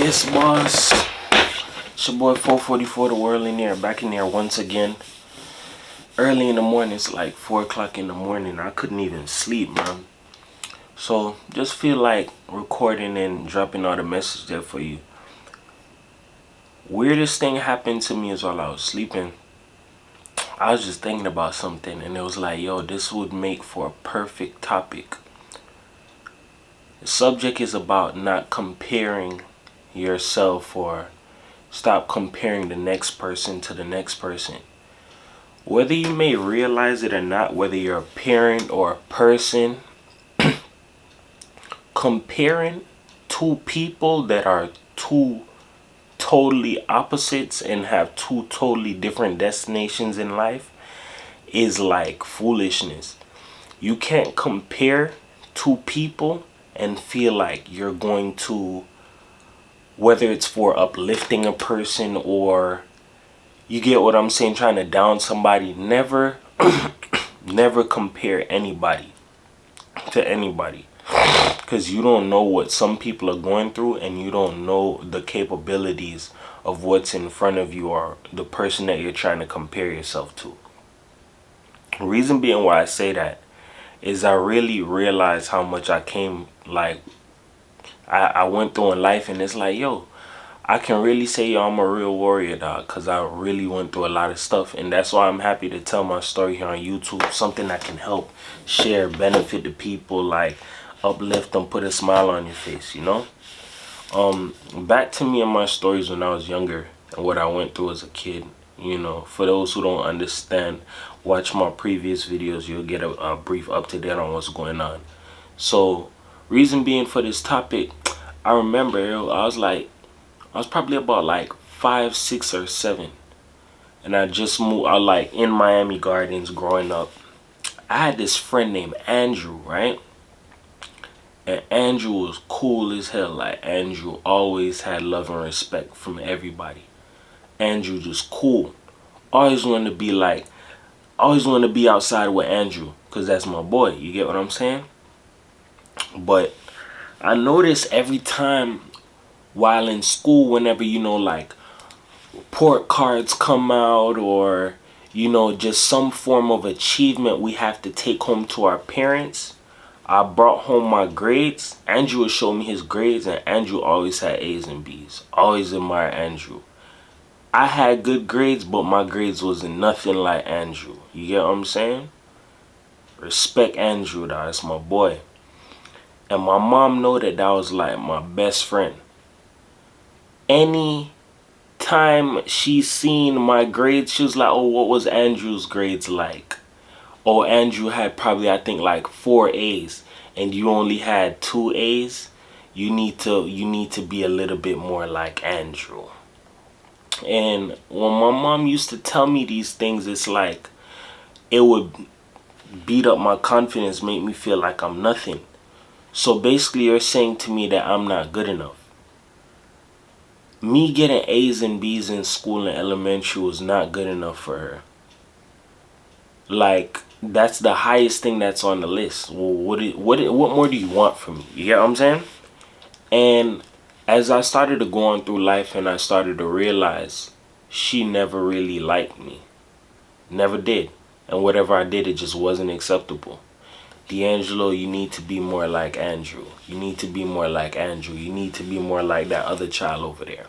Yes, boss. It's your boy 444 the World in there, back in there once again. Early in the morning, it's like 4 o'clock in the morning. I couldn't even sleep, man. So just feel like recording and dropping all the message there for you. Weirdest thing happened to me is while I was sleeping. I was just thinking about something and it was like, yo, this would make for a perfect topic. The subject is about not comparing yourself, or stop comparing the next person to the next person. Whether you may realize it or not, whether you're a parent or a person, comparing two people that are two totally opposites and have two totally different destinations in life is like foolishness. You can't compare two people and feel like you're going to, whether it's for uplifting a person or, you get what I'm saying, trying to down somebody. Never never compare anybody to anybody, because you don't know what some people are going through, and you don't know the capabilities of what's in front of you or the person that you're trying to compare yourself to. The reason being why I say that is I really realized how much I came, like, I went through in life, and it's like, yo, I can really say, yo, I'm a real warrior, dog, because I really went through a lot of stuff. And that's why I'm happy to tell my story here on YouTube. Something that can help, share, benefit the people, like uplift them, put a smile on your face, you know? Back to me and my stories when I was younger and what I went through as a kid. You know, for those who don't understand, watch my previous videos. You'll get a brief up-to-date on what's going on. So, reason being for this topic, I remember I was probably about like 5, 6, or 7. And I just moved, I like in Miami Gardens growing up. I had this friend named Andrew, right? And Andrew was cool as hell. Like, Andrew always had love and respect from everybody. Andrew just cool. Always wanted to be like, always wanted to be outside with Andrew, because that's my boy. You get what I'm saying? But I noticed every time while in school, whenever, you know, like report cards come out, or, you know, just some form of achievement we have to take home to our parents, I brought home my grades. Andrew would show me his grades, and Andrew always had A's and B's. Always admire Andrew. I had good grades, but my grades wasn't nothing like Andrew. You get what I'm saying? Respect Andrew, though. That's my boy. And my mom know that that was like my best friend. Any time she seen my grades, she was like, oh, what was Andrew's grades like? Oh, Andrew had probably, I think, like 4 A's, and you only had 2 A's. You need to be a little bit more like Andrew. And when my mom used to tell me these things, it's like it would beat up my confidence, make me feel like I'm nothing. So basically, you're saying to me that I'm not good enough. Me getting A's and B's in school and elementary was not good enough for her. Like, that's the highest thing that's on the list. Well, what more do you want from me? You get what I'm saying? And as I started to go on through life, and I started to realize she never really liked me. Never did. And whatever I did, it just wasn't acceptable. D'Angelo, you need to be more like Andrew. You need to be more like Andrew. You need to be more like that other child over there.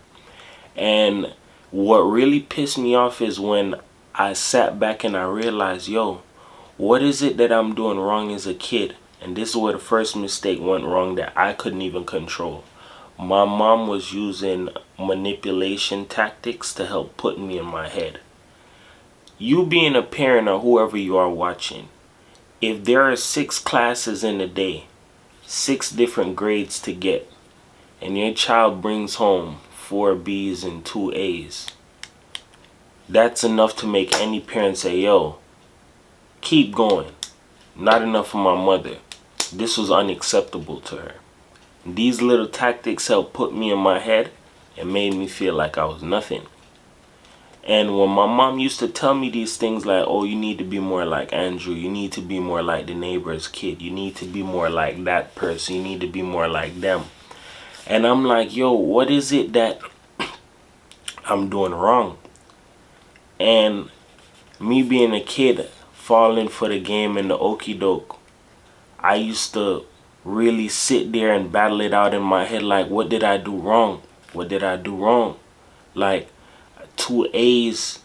And what really pissed me off is when I sat back and I realized, yo, what is it that I'm doing wrong as a kid? And this is where the first mistake went wrong that I couldn't even control. My mom was using manipulation tactics to help put me in my head. You being a parent, or whoever you are watching, if there are 6 classes in a day, 6 different grades to get, and your child brings home 4 B's and 2 A's, that's enough to make any parent say, yo, keep going. Not enough for my mother. This was unacceptable to her. These little tactics helped put me in my head and made me feel like I was nothing. And when my mom used to tell me these things like, oh, you need to be more like Andrew, you need to be more like the neighbor's kid, you need to be more like that person, you need to be more like them, And I'm like, yo, what is it that I'm doing wrong? And me being a kid, falling for the game and the okie doke, I used to really sit there and battle it out in my head like, what did I do wrong? What did I do wrong? Like, two A's,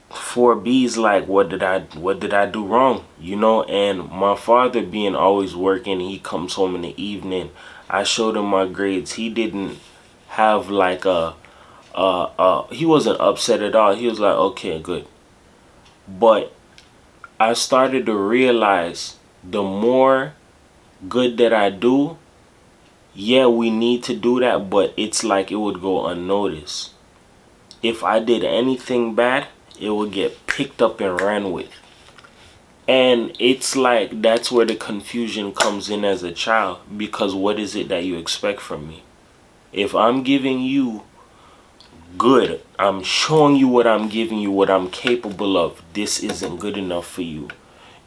four B's, like what did I do wrong? You know, and my father being always working, he comes home in the evening. I showed him my grades. He didn't have like he wasn't upset at all. He was like, okay, good. But I started to realize the more good that I do, yeah, we need to do that, but it's like it would go unnoticed. If I did anything bad, it would get picked up and ran with. And it's like that's where the confusion comes in as a child, because what is it that you expect from me? If I'm giving you good, I'm showing you what I'm giving you, what I'm capable of. This isn't good enough for you.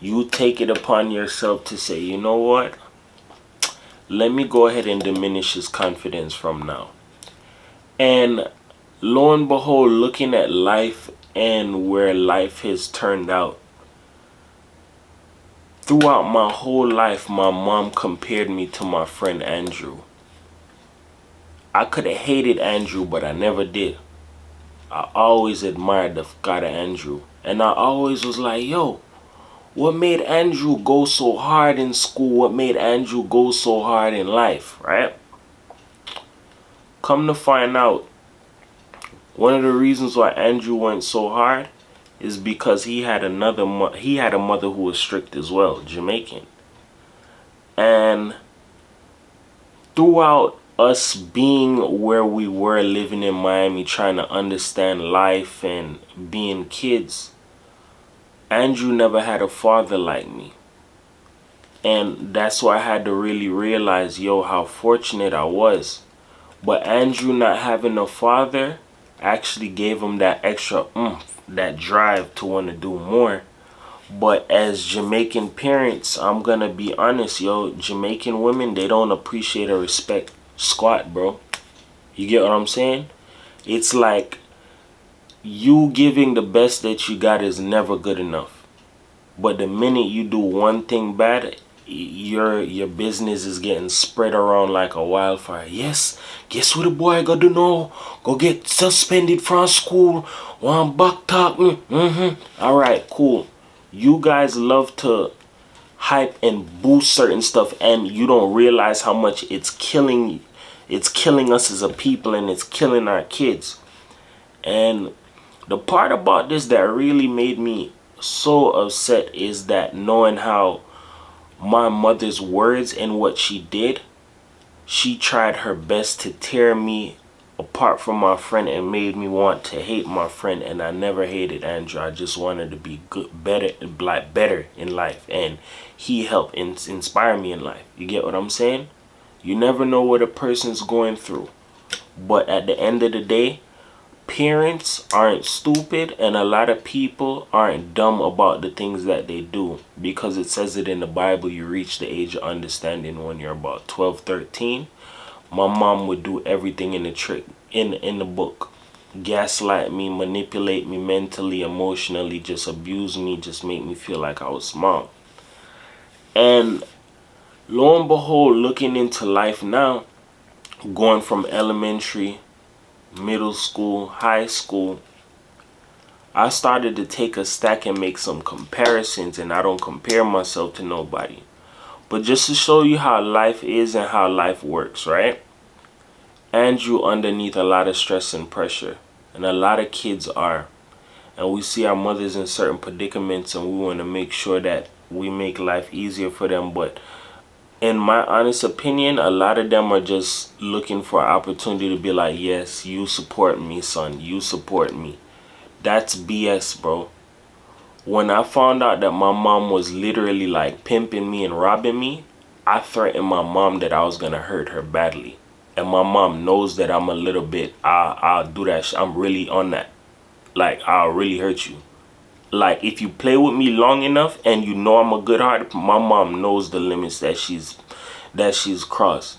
You take it upon yourself to say, you know what? Let me go ahead and diminish his confidence from now. And lo and behold, looking at life and where life has turned out, throughout my whole life, my mom compared me to my friend Andrew. I could have hated Andrew, but I never did. I always admired the God of Andrew. And I always was like, yo, what made Andrew go so hard in school? What made Andrew go so hard in life, right? Come to find out, one of the reasons why Andrew went so hard is because he had a mother who was strict as well, Jamaican. And throughout us being where we were, living in Miami, trying to understand life and being kids, Andrew never had a father like me. And that's why I had to really realize, yo, how fortunate I was. But Andrew not having a father actually gave him that extra oomph, that drive to want to do more. But as Jamaican parents, I'm gonna be honest, yo, Jamaican women, they don't appreciate or respect squat, bro. You get what I'm saying? It's like you giving the best that you got is never good enough. But the minute you do one thing bad, your business is getting spread around like a wildfire. Yes, guess what the boy got to know? Go get suspended from school. One back talk. All right, cool. You guys love to hype and boost certain stuff, and you don't realize how much it's killing. It's killing us as a people, and it's killing our kids. And the part about this that really made me so upset is that knowing how my mother's words and what she did, she tried her best to tear me apart from my friend and made me want to hate my friend. And I never hated Andrew. I just wanted to be good, better in life, and he helped inspire me in life. You get what I'm saying? You never know what a person's going through, but at the end of the day, parents aren't stupid, and a lot of people aren't dumb about the things that they do, because it says it in the Bible, you reach the age of understanding when you're about 12, 13. My mom would do everything in the trick in the book. Gaslight me, manipulate me mentally, emotionally, just abuse me, just make me feel like I was small. And lo and behold, looking into life now, going from elementary, middle school, high school, I started to take a stack and make some comparisons, and I don't compare myself to nobody. But just to show you how life is and how life works, right? Andrew underneath a lot of stress and pressure, and a lot of kids are. And we see our mothers in certain predicaments, and we want to make sure that we make life easier for them. But in my honest opinion, a lot of them are just looking for an opportunity to be like, yes, you support me, son. You support me. That's BS, bro. When I found out that my mom was literally like pimping me and robbing me, I threatened my mom that I was going to hurt her badly. And my mom knows that I'm a little bit, I'll do that. I'm really on that. Like, I'll really hurt you. Like, if you play with me long enough and you know I'm a good heart, my mom knows the limits that she's crossed.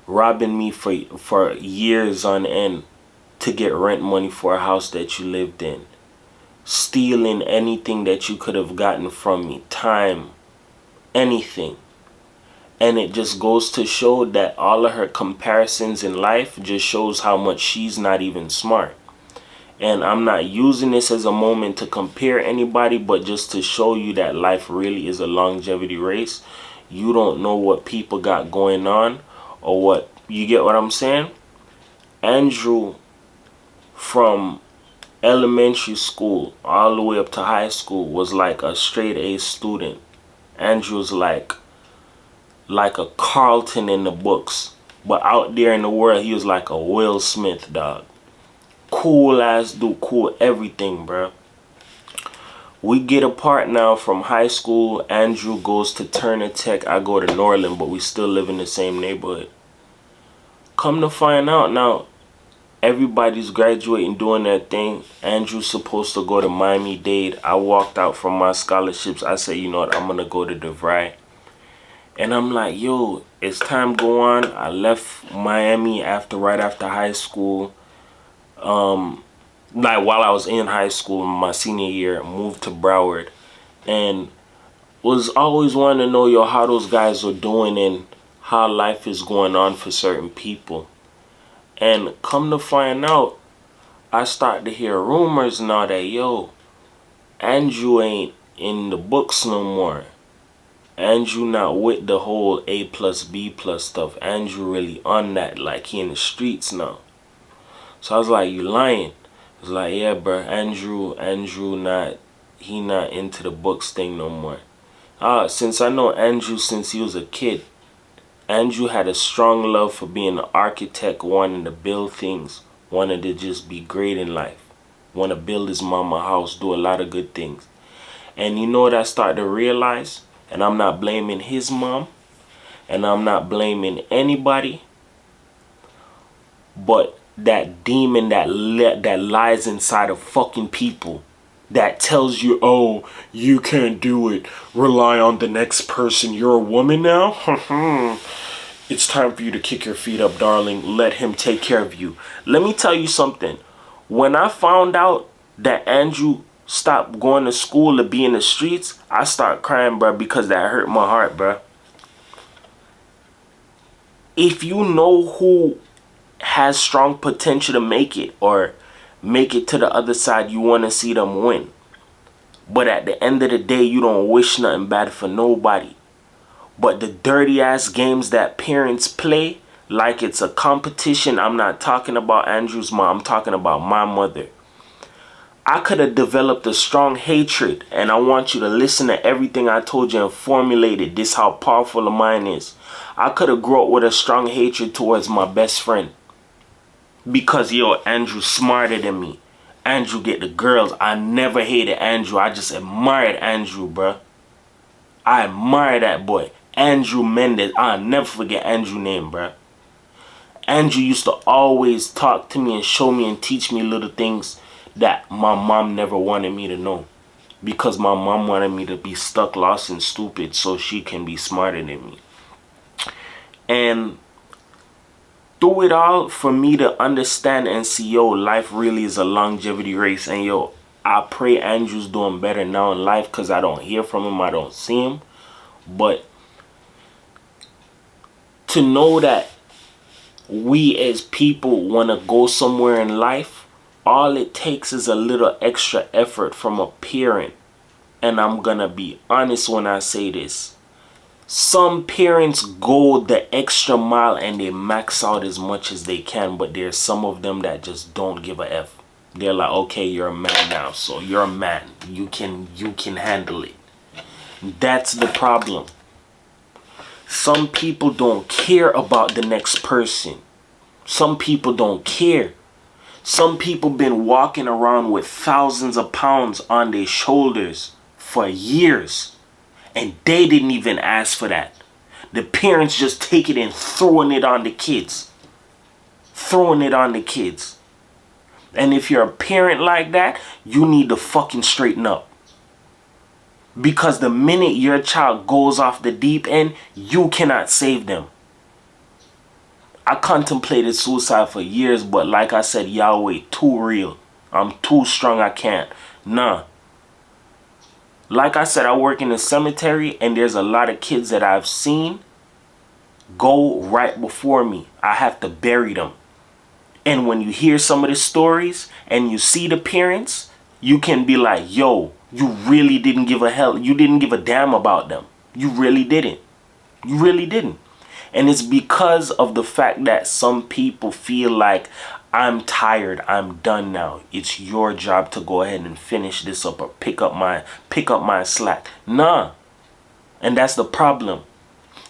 robbing me for years on end to get rent money for a house that you lived in, stealing anything that you could have gotten from me, time, anything. And it just goes to show that all of her comparisons in life just shows how much she's not even smart. And I'm not using this as a moment to compare anybody, but just to show you that life really is a longevity race. You don't know what people got going on, or what, you get what I'm saying? Andrew, from elementary school all the way up to high school, was like a straight A student. Andrew's like a Carlton in the books, but out there in the world he was like a Will Smith, dog. Cool ass dude, cool everything, bro. We get apart now from high school. Andrew goes to Turner Tech, I go to Norland, but we still live in the same neighborhood. Come to find out now, everybody's graduating, doing their thing. Andrew's supposed to go to Miami-Dade. I walked out from my scholarships. I said, you know what, I'm gonna go to DeVry. And I'm like, yo, it's time to go on. I left Miami right after high school. Like while I was in high school, my senior year, moved to Broward, and was always wanting to know, yo, how those guys are doing and how life is going on for certain people. And come to find out, I start to hear rumors now that, yo, Andrew ain't in the books no more. Andrew not with the whole A plus B plus stuff. Andrew really on that, like he in the streets now. So I was like, you lying? I was like, yeah, bro, Andrew he not into the books thing no more. Since I know Andrew since he was a kid, Andrew had a strong love for being an architect, wanting to build things, wanted to just be great in life, want to build his mama house, do a lot of good things. And you know what I started to realize? And I'm not blaming his mom, and I'm not blaming anybody, but that demon that lies inside of fucking people, that tells you, oh, you can't do it, rely on the next person, you're a woman now? It's time for you to kick your feet up, darling. Let him take care of you. Let me tell you something. When I found out that Andrew stopped going to school to be in the streets, I start crying, bro, because that hurt my heart, bro. If you know who has strong potential to make it, or make it to the other side, you want to see them win. But at the end of the day, you don't wish nothing bad for nobody. But the dirty ass games that parents play like it's a competition, I'm not talking about Andrew's mom, I'm talking about my mother. I could have developed a strong hatred, and I want you to listen to everything I told you and formulate it. This how powerful a mind is. I could have grown up with a strong hatred towards my best friend. Because, yo, Andrew smarter than me. Andrew get the girls. I never hated Andrew. I just admired Andrew, bruh. I admire that boy. Andrew Mendez. I'll never forget Andrew's name, bruh. Andrew used to always talk to me and show me and teach me little things that my mom never wanted me to know. Because my mom wanted me to be stuck, lost, and stupid so she can be smarter than me. And through it all, for me to understand and see, yo, life really is a longevity race. And yo, I pray Andrew's doing better now in life, because I don't hear from him, I don't see him. But to know that we as people want to go somewhere in life, all it takes is a little extra effort from a parent. And I'm gonna be honest when I say this. Some parents go the extra mile and they max out as much as they can, but there's some of them that just don't give a F. They're like, okay, you're a man now, so you're a man. You can handle it. That's the problem. Some people don't care about the next person. Some people don't care. Some people been walking around with thousands of pounds on their shoulders for years. And they didn't even ask for that. The parents just take it and throwing it on the kids. Throwing it on the kids. And if you're a parent like that, you need to fucking straighten up. Because the minute your child goes off the deep end, you cannot save them. I contemplated suicide for years, but like I said, Yahweh, too real. I'm too strong, I can't. Nah. Like I said, I work in a cemetery, and there's a lot of kids that I've seen go right before me. I have to bury them. And when you hear some of the stories and you see the parents, you can be like, yo, you really didn't give a hell. You didn't give a damn about them. You really didn't. You really didn't. And it's because of the fact that some people feel like, I'm tired, I'm done now. It's your job to go ahead and finish this up or pick up my slack. Nah. And that's the problem.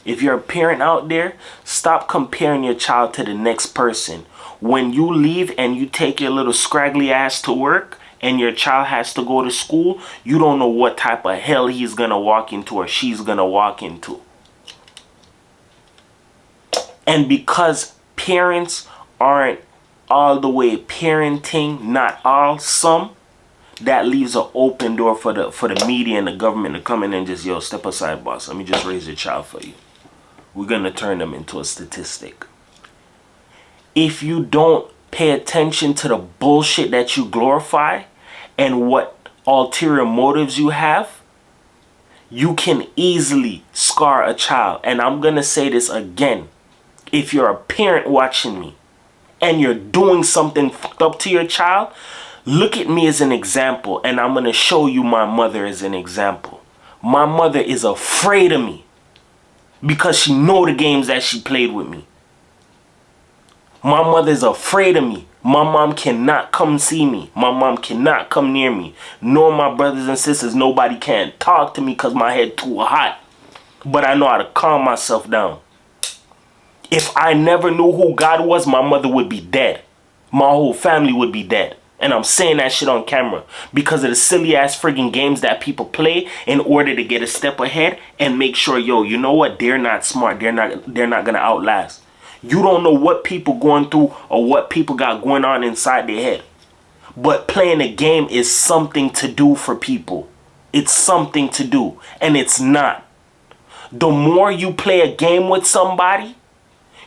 If you're a parent out there, stop comparing your child to the next person. When you leave and you take your little scraggly ass to work and your child has to go to school, you don't know what type of hell he's going to walk into or she's going to walk into. And because parents aren't all the way parenting, not all, some, that leaves an open door for the media and the government to come in and just, yo, step aside, boss. Let me just raise your child for you. We're going to turn them into a statistic. If you don't pay attention to the bullshit that you glorify and what ulterior motives you have, you can easily scar a child. And I'm going to say this again. If you're a parent watching me and you're doing something fucked up to your child, look at me as an example, and I'm going to show you my mother as an example. My mother is afraid of me because she know the games that she played with me. My mother is afraid of me. My mom cannot come see me. My mom cannot come near me. Nor my brothers and sisters. Nobody can talk to me because my head too hot. But I know how to calm myself down. If I never knew who God was, my mother would be dead. My whole family would be dead. And I'm saying that shit on camera because of the silly ass friggin' games that people play in order to get a step ahead and make sure, yo, you know what? They're not smart. They're not gonna outlast. You don't know what people going through or what people got going on inside their head. But playing a game is something to do for people. It's something to do. And it's not. The more you play a game with somebody,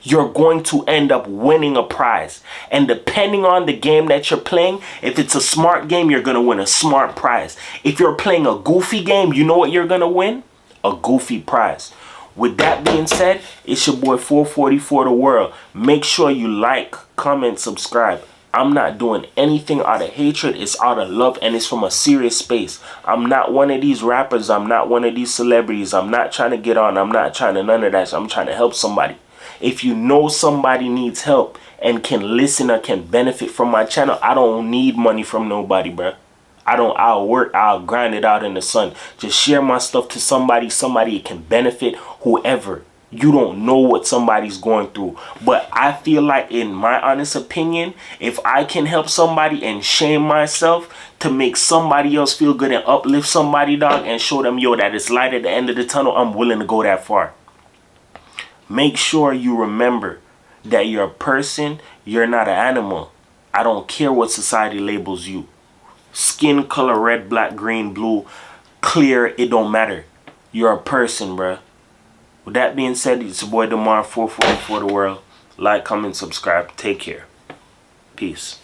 you're going to end up winning a prize. And depending on the game that you're playing, if it's a smart game, you're going to win a smart prize. If you're playing a goofy game, you know what you're going to win? A goofy prize. With that being said, it's your boy 444 The World. Make sure you like, comment, subscribe. I'm not doing anything out of hatred. It's out of love, and it's from a serious space. I'm not one of these rappers. I'm not one of these celebrities. I'm not trying to get on. I'm not trying to none of that. I'm trying to help somebody. If you know somebody needs help and can listen or can benefit from my channel, I don't need money from nobody, bro. I'll work, I'll grind it out in the sun. Just share my stuff to somebody it can benefit, whoever. You don't know what somebody's going through. But I feel like, in my honest opinion, if I can help somebody and shame myself to make somebody else feel good and uplift somebody, dog, and show them, yo, that it's light at the end of the tunnel, I'm willing to go that far. Make sure you remember that you're a person, you're not an animal. I don't care what society labels you. Skin color, red, black, green, blue, clear, it don't matter. You're a person, bruh. With that being said, it's your boy Demar 444 The World. Like, comment, subscribe. Take care. Peace.